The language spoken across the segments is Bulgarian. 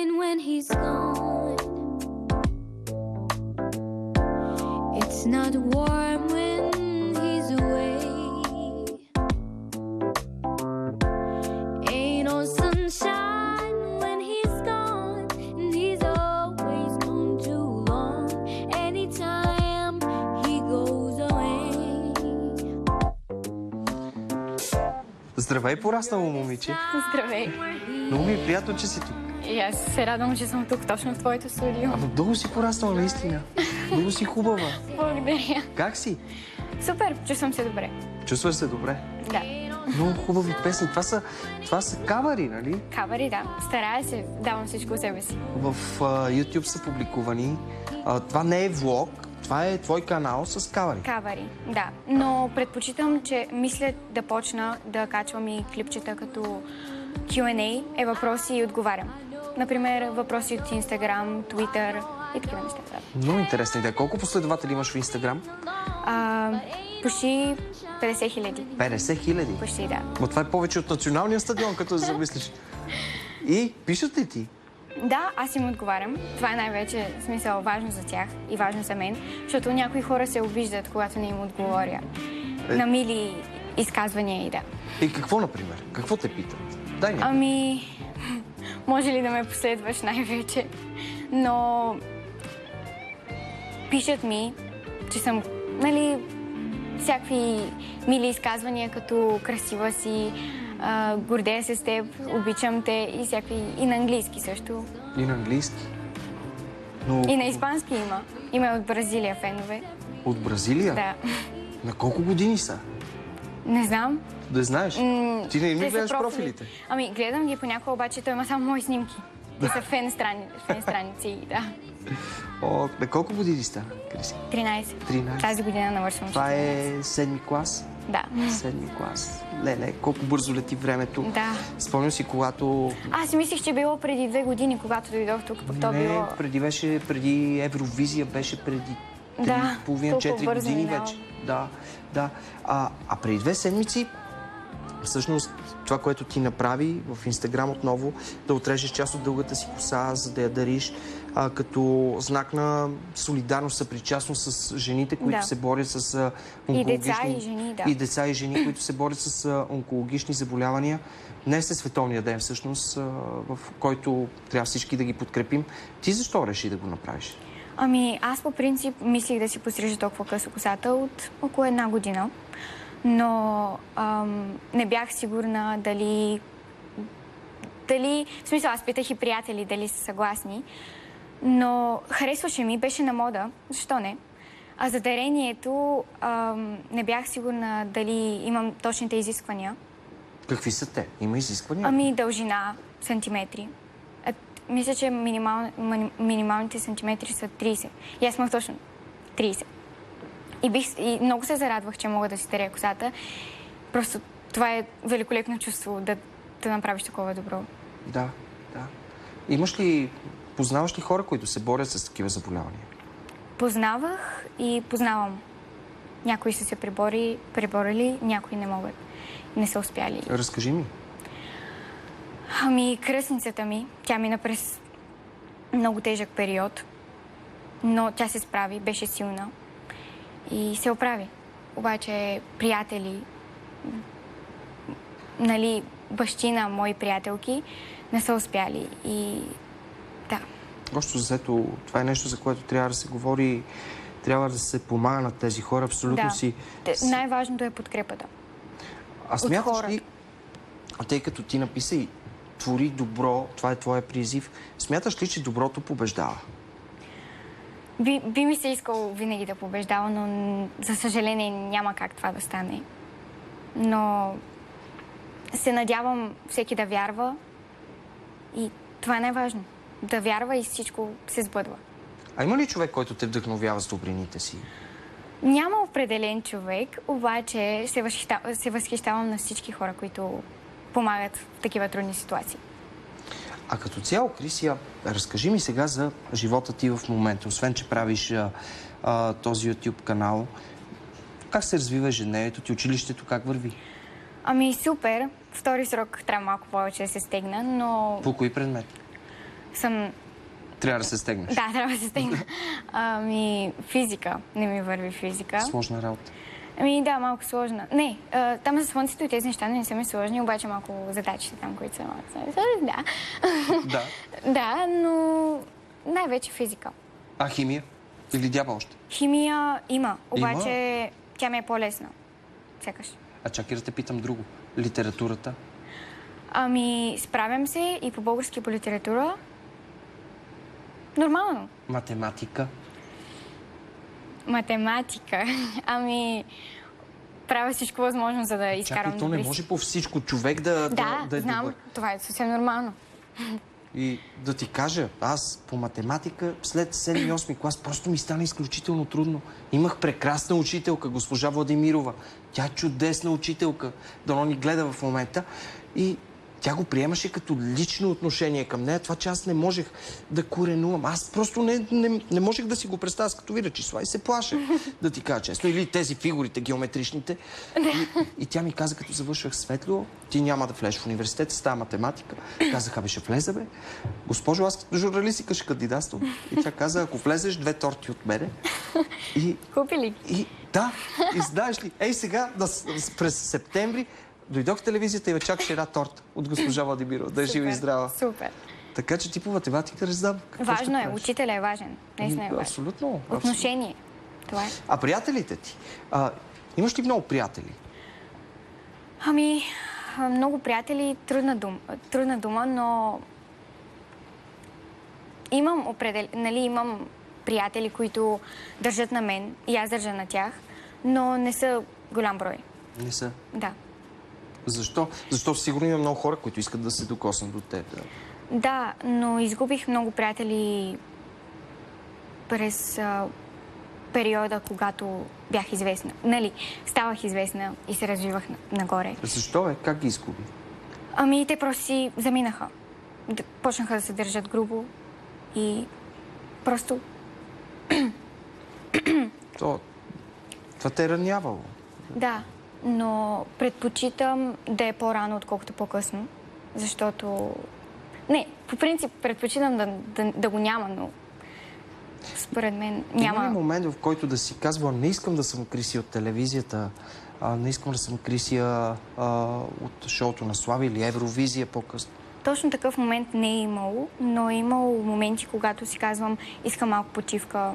And when he's gone, it's not warm when he's away. Ain't no sunshine when he's gone, and he's always gone too long. Anytime he goes away. Здравей, пораснало момиче. Здравей. Много ми е приятно, че си тук. И аз се радвам, че съм тук, точно в твоето студио. Ама много си пораснала, наистина. Много си хубава. Благодаря. Как си? Супер, чувствам се добре. Чувстваш се добре? Да. Много хубави песни. Това са кавари, нали? Кавари, да. Старая се, давам всичко от себе си. В YouTube са публикувани. Това не е влог, това е твой канал с кавари. Кавари, да. Но предпочитам, че мисля да почна да качвам и клипчета като Q&A, въпроси и отговарям. Например, въпроси от Instagram, Twitter и такива неща. Да. Много интересна идея. Колко последователи имаш в Instagram? Почти 50 хиляди. 50 хиляди? Почти, да. Но това е повече от националния стадион, като се замислиш. И пишат ли ти? Да, аз им отговарям. Това е най-вече смисъл важно за тях и важно за мен, защото някои хора се обиждат, когато не им отговоря. На мили изказвания и да. И какво, например? Какво те питат? Дай някой. Ами, може ли да ме последваш най-вече? Но пишат ми, че съм, нали, всякакви мили изказвания, като красива си, гордея се с теб, обичам те и всякакви, и на английски също. И на английски? Но... И на испански има. Има от Бразилия фенове. От Бразилия? Да. На колко години са? Не знам. Да знаеш. Ти не им Те са гледаш профилите? Ами, гледам ги понякога, обаче той има само мои снимки. Те са фен страници, да. О, на колко години стана, Криси? 13. 13. Тази година навършвам. Това е 7-ми клас? Да. 7-ми клас. Леле, колко бързо лети времето. Да. Спомням си, когато... Аз си мислих, че било преди 2 години, когато дойдох тук, пък то било... Не, преди Евровизия, беше преди 3,5-4 години вече. Да. А преди 2 седмици, всъщност, това, което ти направи в Инстаграм отново, да отрежеш част от дългата си коса, за да я дариш, като знак на солидарност, съпричастност с жените, които се борят с онкологични... И деца, и жени, да. И деца, и жени, които се борят с онкологични заболявания. Днес е световния ден, всъщност, в който трябва всички да ги подкрепим. Ти защо реши да го направиш? Ами, аз по принцип мислих да си пострижа толкова късо косата от около 1 година. Но не бях сигурна дали... В смисъл, аз питах и приятели дали са съгласни. Но харесваше ми, беше на мода. Защо не? А за дарението не бях сигурна дали имам точните изисквания. Какви са те? Има изисквания? Ами, дължина, сантиметри. Мисля, че минималните сантиметри са 30. И аз имах точно 30. И много се зарадвах, че мога да си даря косата. Просто това е великолепно чувство да направиш такова добро. Да. Познаваш ли хора, които се борят с такива заболявания? Познавах и познавам. Някои са се преборили, някои не могат. Не са успяли. Разкажи ми. Ами, кръстницата ми, тя мина през много тежък период, но тя се справи, беше силна и се оправи. Обаче приятели, нали, бащи на мои приятелки не са успяли и да. Общо взето, това е нещо, за което трябва да се говори, трябва да се помага на тези хора. Абсолютно си... Най-важното е подкрепата. А смяташ ли, тъй като ти написа и твори добро, това е твоя призив, смяташ ли, че доброто побеждава? Би ми се искало винаги да побеждава, но за съжаление няма как това да стане. Но се надявам всеки да вярва и това е най-важно. Да вярва и всичко се сбъдва. А има ли човек, който те вдъхновява с добрините си? Няма определен човек, обаче се възхищавам на всички хора, които помагат в такива трудни ситуации. А като цяло, Крисия, разкажи ми сега за живота ти в момента. Освен, че правиш този YouTube канал, как се развива ежедневието ти, училището, как върви? Ами супер. Втори срок трябва малко повече да се стегна, но... По кои предмети? съм... Трябва да се стегнеш. Да, трябва да се стегна. Физика. Не ми върви физика. Сложна работа. Да, малко сложна. Не, там за слънцето и тези неща не са ми сложни, обаче малко задачите там, които са малко сложни. Да. Да. Да, но най-вече физика. А химия? Или дяба още? Химия има, обаче тя ми е по-лесна. Сякаш. А чакай да те питам друго. Литературата? Справям се и по български, и по литература. Нормално. Математика? Математика. Правя всичко възможно, за да изкарам добри. Чакай, то не може по всичко човек да е знам, добър. Това е съвсем нормално. И да ти кажа, аз по математика след 7-8 клас просто ми стана изключително трудно. Имах прекрасна учителка, госпожа Владимирова. Тя е чудесна учителка. Дано ни гледа в момента. И тя го приемаше като лично отношение към нея. Това, че аз не можех да коренувам. Аз просто не можех да си го представя като видя числа и се плаша, да ти кажа честно. Или тези фигурите геометричните. И тя ми каза, като завършвах светло, ти няма да влезеш в университет, става математика. Казаха, ще влеза, бе. Госпожо, аз като журналистика ще кандидатствам. И тя каза, ако влезеш, 2 торти от мене. Купи ли? Да, и знаеш ли, сега, през септември, дойдох в телевизията и чакаше една торта от госпожа Владимирова. Да е жива и здрава. Супер. Така че ти по математика не знам. Важно е. Учителя е важен. Наистина е важен. Абсолютно. Отношение. Това е. А приятелите ти? Имаш ли много приятели? Много приятели, трудна дума, но имам приятели, които държат на мен и аз държа на тях, но не са голям брой. Не са? Да. Защо? Защото сигурно има много хора, които искат да се докоснат до теб. Да, но изгубих много приятели през периода, когато бях известна. Ставах известна и се развивах нагоре. Защо, Как ги изгуби? Те просто си заминаха. Почнаха да се държат грубо и просто... Това те е ранявало. Да, но предпочитам да е по-рано, отколкото по-късно, защото... Не, по принцип предпочитам да го няма, но според мен няма... Има ли момент, в който да си казва, не искам да съм Криси от телевизията, не искам да съм Криси от шоуто на Слави или Евровизия по-късно? Точно такъв момент не е имало, но е имало моменти, когато си казвам, искам малко почивка,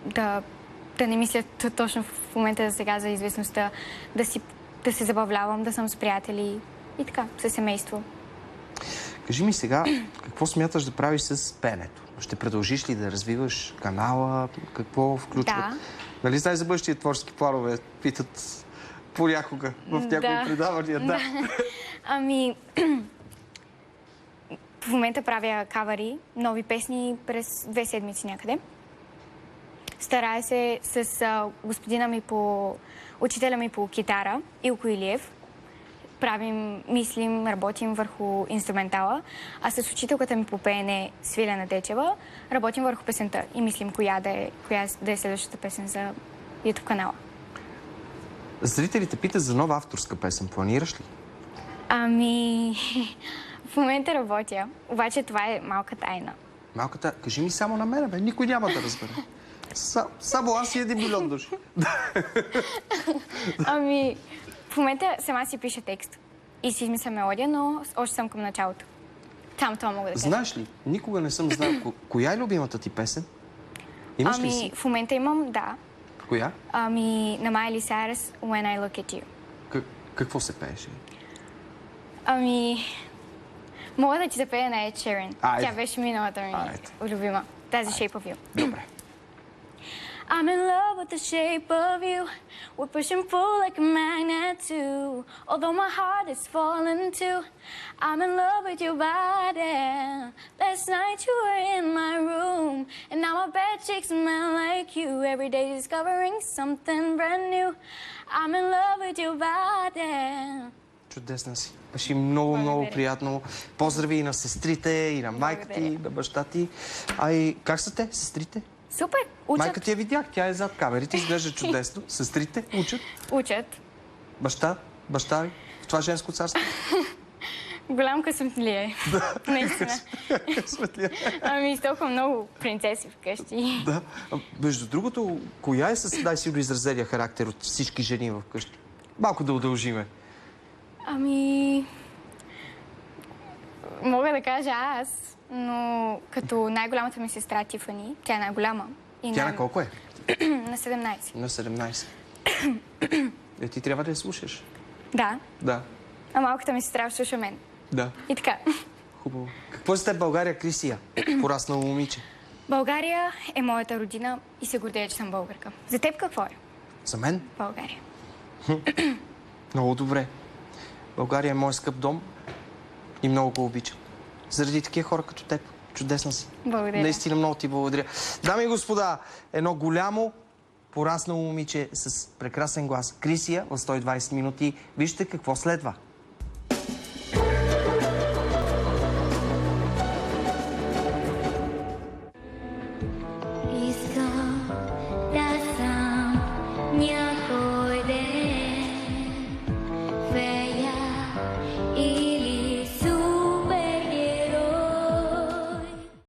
да не мисля точно в момента сега за известността, да се забавлявам, да съм с приятели и така, със семейство. Кажи ми сега, какво смяташ да правиш с пеенето? Ще продължиш ли да развиваш канала? Какво включва? Да. Нали знаеш за бъдещите творчески планове? Питат понякога в някои предавания. Да. В момента правя кавари, нови песни през 2 седмици някъде. Старая се с учителя ми по китара, Илко Илиев. Мислим, работим върху инструментала, а с учителката ми по пеене Свилена Дечева работим върху песента и мислим коя да е следващата песен за YouTube канала. Зрителите питат за нова авторска песен. Планираш ли? В момента работя, обаче това е малка тайна. Кажи ми само на мен, бе. Никой няма да разбере. Само аз и 1 милион души. В момента сама си пиша текст и си измисля мелодия, но още съм към началото. Там това мога да кажа. Знаеш ли, никога не съм знал коя е любимата ти песен? Имаш ли си? В момента имам, да. Коя? На Miley Cyrus, When I Look at You. Какво се пееше? Мога да ти запея на Ed Sheeran. Тя беше миналата ми любима. Тази Shape of You. Добре. I'm in love with the shape of you. We push and pull like a magnet too. Although my heart is falling too. I'm in love with your body. Last night you were in my room. And now my bed sheets smell like you. Every day discovering something brand new. I'm in love with your body. Чудесна си. Беше много, много приятно. Поздрави и на сестрите, и на майка ти, и на баща ти. Как са те, сестрите? Супер, учат. Майка ти я видях, тя е зад камерите, изглежда чудесно. Сестрите учат? Учат. Баща ви в това женско царство? Голям късмет ли е? Наистина. Ами, с толкова много принцеси вкъщи. Да. Между другото, коя е с най-силно изразения характер от всички жени вкъщи? Малко да удължиме. Ами... Мога да кажа аз, но като най-голямата ми сестра Тифани, тя е най-голяма. Тя на колко е? На 17. На 17. Ти трябва да я слушаш. Да. Да. А малката ми сестра слуша мен. Да. И така. Хубаво. Какво за теб България, Крисия? Пораснало момиче. България е моята родина и се гордея, че съм българка. За теб какво е? За мен? България. Много добре. България е мой скъп дом и много го обичам. Заради такива хора като теб. Чудесна си. Благодаря. Наистина много ти благодаря. Дами и господа, едно голямо пораснало момиче с прекрасен глас. Крисия в 120 минути. Вижте какво следва.